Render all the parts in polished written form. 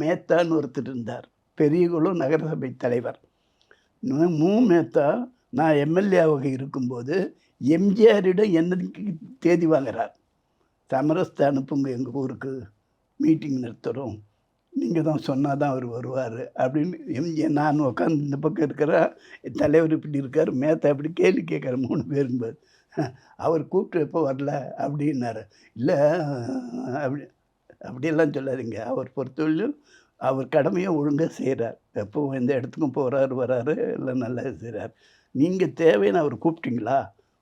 மேத்தான்னு ஒருத்தர் இருந்தார். பெரியகுளம் நகரசபை தலைவர். மேத்தா நான் எம்எல்ஏவாக இருக்கும்போது எம்ஜிஆரிடம் என்னைக்கு தேதி வாங்குறார். சமரசத்தை அனுப்புங்க எங்கள் ஊருக்கு, மீட்டிங் நடத்துகிறோம். நீங்கள் தான் சொன்னால் தான் அவர் வருவார் அப்படின்னு எம்ஜிஆர். நான் உட்காந்து இந்த பக்கம் இருக்கிறேன், தலைவர் இப்படி இருக்கார், மேத்தா இப்படி கேள்வி கேட்குற 3 பேருங்கும்போது அவர் கூப்பிட்டு எப்போ வரல அப்படின்னாரு. இல்லை அப்படி அப்படியெல்லாம் சொல்லாதீங்க. அவர் பொறுத்தவரையிலும் அவர் கடமையை ஒழுங்கா செய்றார். எப்பவும் எந்த இடத்துக்கும் போறாரு, வராரு, எல்லாம் நல்லா செய்றார். நீங்க தேவைன்னு அவர கூப்பிட்டீங்களா?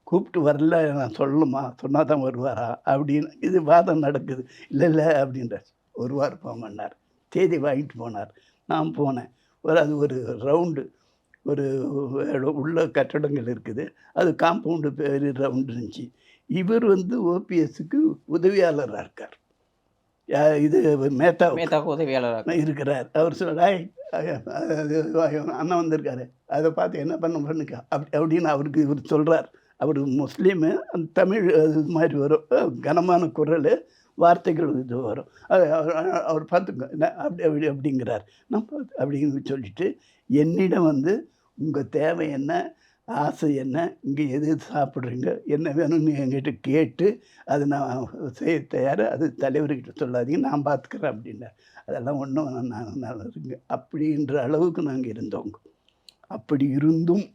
கூப்பிட்டு வரல நான் சொல்லணுமா? சொன்னா தான் வருவாரா? அப்படின்னு இது வாதம் நடக்குது. இல்ல அப்படின்றார். வருவார் போங்கன்னார். தேதி வாங்கிட்டு போனார். நான் போனேன். அது ஒரு ரவுண்டு. ஒரு உள்ள கட்டடங்கள் இருக்குது. அது காம்பவுண்டு பெரிய ரவுண்டு இருந்துச்சு. இவர் ஓபிஎஸ்ஸுக்கு உதவியாளரா இருக்கார். இது மேத்தாவுக்கு உதவியாளராக இருக்கிறார். அவர் சொல்றார், அண்ணன் வந்திருக்காரு. அதை பார்த்து என்ன பண்ணுங்க அப்படின்னு அவருக்கு இவர் சொல்றார். அவர் முஸ்லீமு. அந்த தமிழ் இது மாதிரி வரும். கனமான குரல், வார்த்தைகள் இது வரும். அது அவர் பார்த்துங்க என்ன அப்படிங்கிறார். நம்ம அப்படின்னு சொல்லிட்டு என்னிடம் உங்கள் தேவை என்ன, ஆசை என்ன, இங்கே எது சாப்பிட்றீங்க, என்ன வேணும்னு என்கிட்ட கேட்டு அது நான் செய்ய தயார். அது தலைவர்கிட்ட சொல்லாதீங்க, நான் பார்த்துக்கிறேன் அப்படின்னார். அதெல்லாம் ஒன்றும் நான் அப்படின்ற அளவுக்கு நாங்கள் இருந்தோங்க. அப்படி இருந்தும்